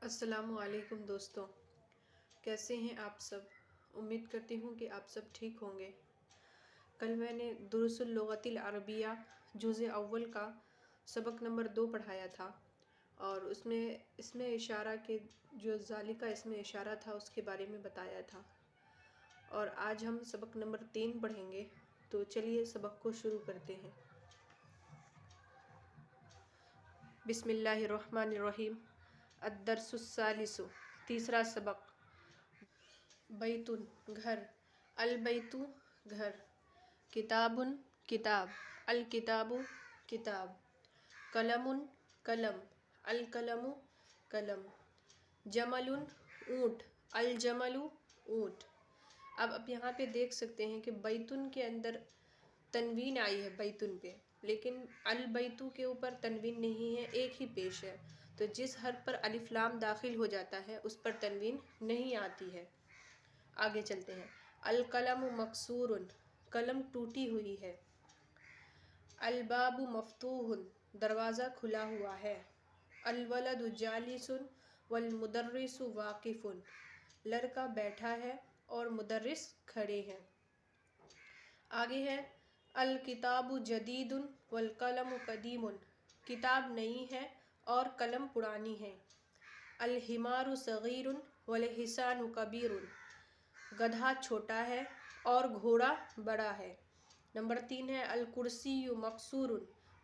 السلام علیکم دوستوں، کیسے ہیں آپ سب؟ امید کرتی ہوں کہ آپ سب ٹھیک ہوں گے۔ کل میں نے دروس اللغۃ العربیہ جزء اول کا سبق نمبر 2 پڑھایا تھا، اور اس میں اشارہ کے جو ذالکہ اس میں اشارہ تھا اس کے بارے میں بتایا تھا، اور آج ہم سبق نمبر 3 پڑھیں گے۔ تو چلیے سبق کو شروع کرتے ہیں۔ بسم اللہ الرحمن الرحیم۔ الدرس الثالث، تیسرا سبق۔ بیتن، گھر، البیت، گھر، کتابن، کتاب، الکتاب، کتاب، قلم، قلم، القلم، قلم، جمل، اونٹ، الجمل، اونٹ۔ اب یہاں پہ دیکھ سکتے ہیں کہ بیتن کے اندر تنوین آئی ہے بیتن پہ، لیکن البیتو کے اوپر تنوین نہیں ہے، ایک ہی پیش ہے، تو جس حرف پر الف لام داخل ہو جاتا ہے اس پر تنوین نہیں آتی ہے۔ آگے چلتے ہیں۔ القلم مکسور، قلم ٹوٹی ہوئی ہے۔ الباب مفتوح، دروازہ کھلا ہوا ہے۔ الولد جالس والمدرس واقف، لڑکا بیٹھا ہے اور مدرس کھڑے ہیں۔ آگے ہے الکتاب جدید والقلم قدیم، کتاب نئی ہے اور قلم پرانی ہے۔ الحمار صغیر والحصان کبیر، گدھا چھوٹا ہے اور گھوڑا بڑا ہے۔ نمبر 3 ہے الکرسی مکسور،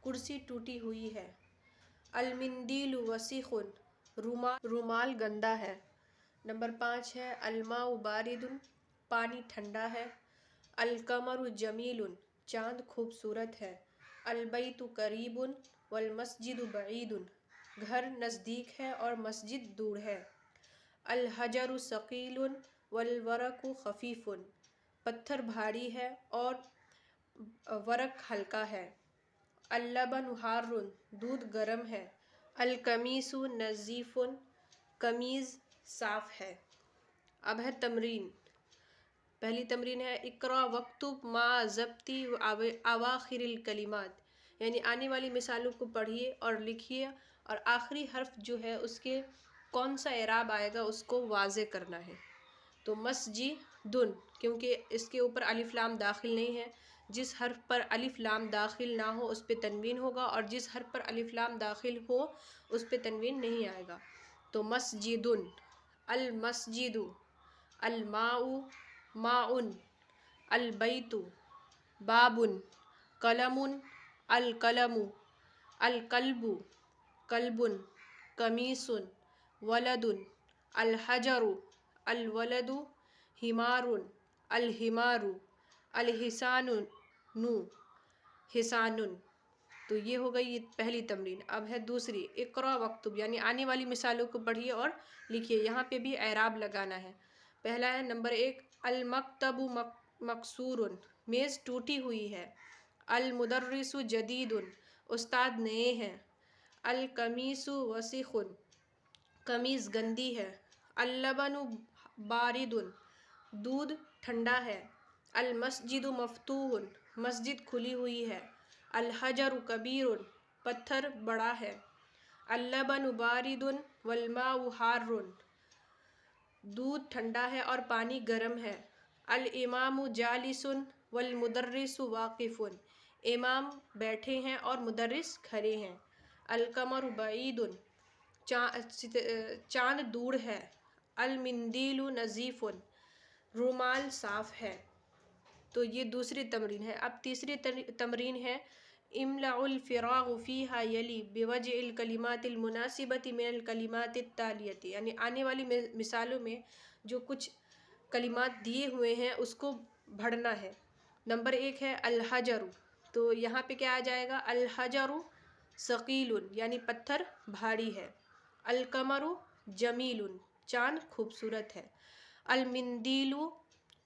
کرسی ٹوٹی ہوئی ہے۔ المندیل وسیخ، رومال گندا ہے۔ نمبر 5 ہے الماء بارد، پانی ٹھنڈا ہے۔ القمر جمیل، چاند خوبصورت ہے۔ البیت قریب والمسجد بعید، گھر نزدیک ہے اور مسجد دور ہے۔ الحجر ثقیل والورق خفیف، پتھر بھاری ہے اور ورق ہلکا ہے۔ اللبن حار، دودھ گرم ہے۔ القمیص نظیف، قمیض صاف ہے۔ اب ہے تمرین۔ پہلی تمرین ہے اقرأ واکتب ما ضبط اواخر الکلمات، یعنی آنے والی مثالوں کو پڑھیے اور لکھیے، اور آخری حرف جو ہے اس کے کون سا اعراب آئے گا اس کو واضح کرنا ہے۔ تو مسجدن، کیونکہ اس کے اوپر الف لام داخل نہیں ہے، جس حرف پر الف لام داخل نہ ہو اس پہ تنوین ہوگا، اور جس حرف پر الف لام داخل ہو اس پہ تنوین نہیں آئے گا۔ تو مسجدن، المسجد، الماء ماء، البیت باب، قلم القلم، الکلب کلب، قمیص ولد، الحجر الولد، حمار الحمار، الحصان حصان۔ تو یہ ہو گئی یہ پہلی تمرین۔ اب ہے دوسری، اقرأ واکتب، یعنی آنے والی مثالوں کو پڑھیے اور لکھیے، یہاں پہ بھی اعراب لگانا ہے۔ پہلا ہے نمبر 1 المکتب مکسور، میز ٹوٹی ہوئی ہے۔ المدرس جدید، استاد نئے ہیں۔ القمیص وسخ، قمیض گندی ہے۔ اللبن بارد، دودھ ٹھنڈا ہے۔ المسجد مفتوح، مسجد کھلی ہوئی ہے۔ الحجر کبیر، پتھر بڑا ہے۔ اللبن بارد والماء حار، دودھ ٹھنڈا ہے اور پانی گرم ہے۔ الامام جالس والمدرس واقف، امام بیٹھے ہیں اور مدرس کھڑے ہیں۔ القمر بعید، چاند دور ہے۔ المندیل نظیف، رومال صاف ہے۔ تو یہ دوسری تمرین ہے۔ اب تیسری تمرین ہے املأ الفراغ فيها يلي بوضع الكلمات المناسبة من الكلمات التالية، یعنی آنے والی مثالوں میں جو کچھ کلمات دیے ہوئے ہیں اس کو بھرنا ہے۔ نمبر 1 ہے الحجر، تو یہاں پہ کیا آ جائے گا؟ الحجر ثقیل، یعنی پتھر بھاری ہے۔ القمر جمیل، چاند خوبصورت ہے۔ المندیل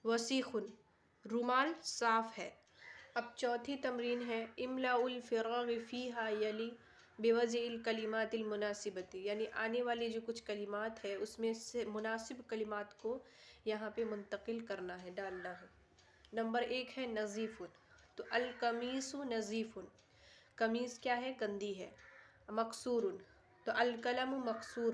وسیخ، رومال صاف ہے۔ اب چوتھی تمرین ہے املأ الفراغ فيها يلي بوضع الكلمات المناسبة، یعنی آنے والی جو کچھ کلمات ہے اس میں سے مناسب کلمات کو یہاں پہ منتقل کرنا ہے، ڈالنا ہے۔ نمبر 1 ہے نظیف، تو القمیص نظیف، قمیض کیا ہے؟ گندی ہے۔ مکسور، تو القلم مکسور،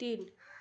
3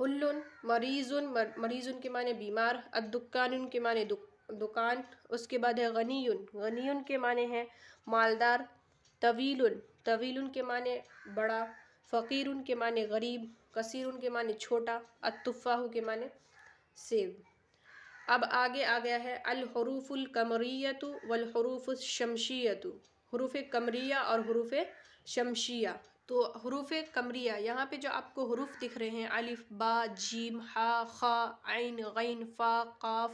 حل مریض، مریض کے معنی بیمار، الدکان کے معنی دکان، اس کے بعد ہے غنی، غنی کے معنی ہے مالدار، طویل، طویل کے معنی بڑا، فقیر کے معنی غریب، کثیر کے معنی چھوٹا، التفاح کے معنی سیب۔ اب آگے آ گیا ہے الحروف القمریۃ والحروف الشمسیۃ، حروف قمریہ اور حروف شمسیہ۔ تو حروف قمریہ، یہاں پہ جو آپ کو حروف دکھ رہے ہیں الف با جیم ہا خا عین غین فا قاف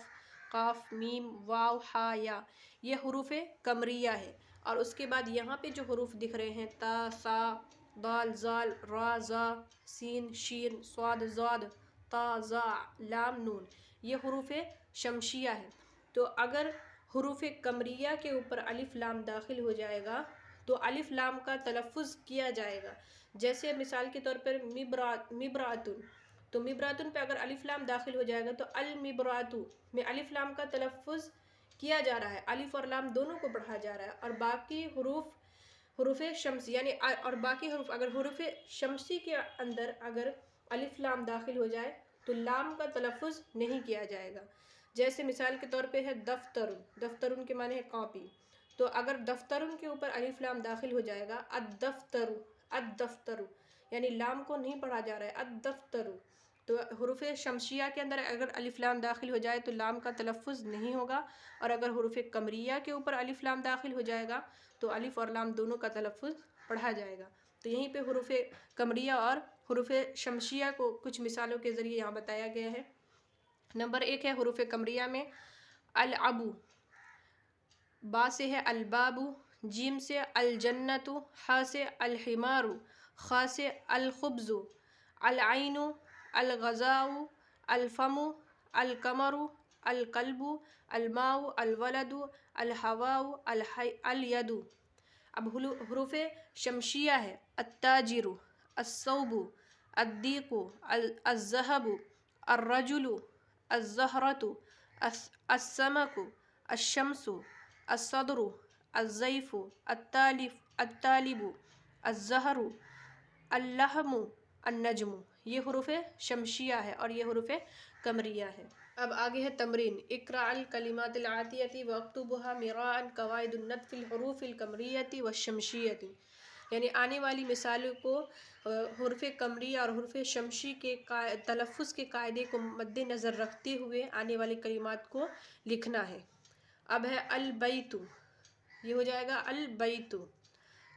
قاف میم واو ہا یا، یہ حروف قمریہ ہے۔ اور اس کے بعد یہاں پہ جو حروف دکھ رہے ہیں تا سا دال زال را زا سین شین صاد زاد تا زا لام نون، یہ حروف شمسیہ ہے۔ تو اگر حروف قمریہ کے اوپر الف لام داخل ہو جائے گا تو الف لام کا تلفظ کیا جائے گا، جیسے مثال کے طور پر مبراتن، تو مبراتن پہ اگر الف لام داخل ہو جائے گا تو المبراتو میں الف لام کا تلفظ کیا جا رہا ہے، الف اور لام دونوں کو پڑھا جا رہا ہے۔ اور باقی حروف شمسی یعنی اور باقی حروف اگر حروف شمسی کے اندر اگر الف لام داخل ہو جائے تو لام کا تلفظ نہیں کیا جائے گا، جیسے مثال کے طور پہ ہے دفتر، دفترن کے معنی ہے کاپی، تو اگر دفترن کے اوپر الف لام داخل ہو جائے گا الدفتر، الدفتر یعنی لام کو نہیں پڑھا جا رہا ہے الدفتر، تو حروف شمسیہ کے اندر اگر الف لام داخل ہو جائے تو لام کا تلفظ نہیں ہوگا، اور اگر حروف قمریہ کے اوپر الف لام داخل ہو جائے گا تو الف اور لام دونوں کا تلفظ پڑھا جائے گا۔ تو یہیں پہ حروف قمریہ اور حروف شمسیہ کو کچھ مثالوں کے ذریعے یہاں بتایا گیا ہے۔ نمبر 1 ہے حروف قمریہ میں العبو، با سے ہے الباب، جیم سے الجنت، حا سے الحمار، خا سے الخبز، العین الغذاء، الفم القمر، القلب الماء، الولد الہواء، الید۔ اب حروف شمسیہ ہے التاجر، الثوب، الدیق، الذهب، الرجل، الزہرۃ، السمک، الشمس، الصدر، الضیف، الطالب، الزہر، اللحم، النجم، یہ حروف شمسیہ ہے اور یہ حروف قمریہ ہے۔ اب آگے ہے تمرین، اقرأ الکلمات الآتیۃ واکتبها مراء قواعد النطق الحروف القمریۃ والشمسیۃ، یعنی آنے والی مثالوں کو حروف قمریہ اور حروف شمسی کے تلفظ کے قاعدے کو مد نظر رکھتے ہوئے آنے والی کلمات کو لکھنا ہے۔ اب ہے البیت، یہ ہو جائے گا البیت،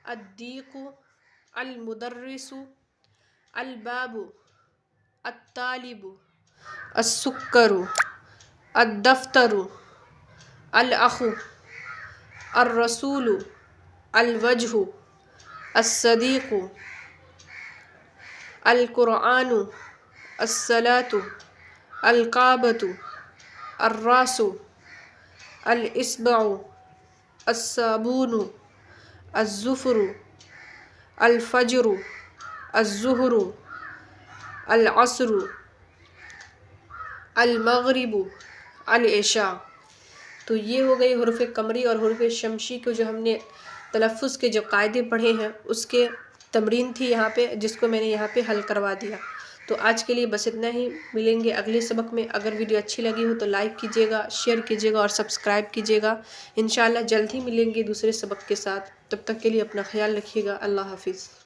الدیق، المدرس، الباب، الطالب، السکر، الدفتر، الاخ، الرسول، الوجہ، الصدیق، القرآن، الصلاۃ، الکعبۃ، الراس، الاصبع، الصابون، الظفر، الفجر، الظہر، العصر، المغرب، العشاء۔ تو یہ ہو گئی حروف قمری اور حروف شمسی کو جو ہم نے تلفظ کے جو قاعدے پڑھے ہیں اس کے تمرین تھی یہاں پہ، جس کو میں نے یہاں پہ حل کروا دیا۔ تو آج کے لیے بس اتنا ہی، ملیں گے اگلے سبق میں۔ اگر ویڈیو اچھی لگی ہو تو لائک کیجیے گا، شیئر کیجیے گا اور سبسکرائب کیجیے گا۔ انشاءاللہ جلد ہی ملیں گے دوسرے سبق کے ساتھ، تب تک کے لیے اپنا خیال رکھیے گا۔ اللہ حافظ۔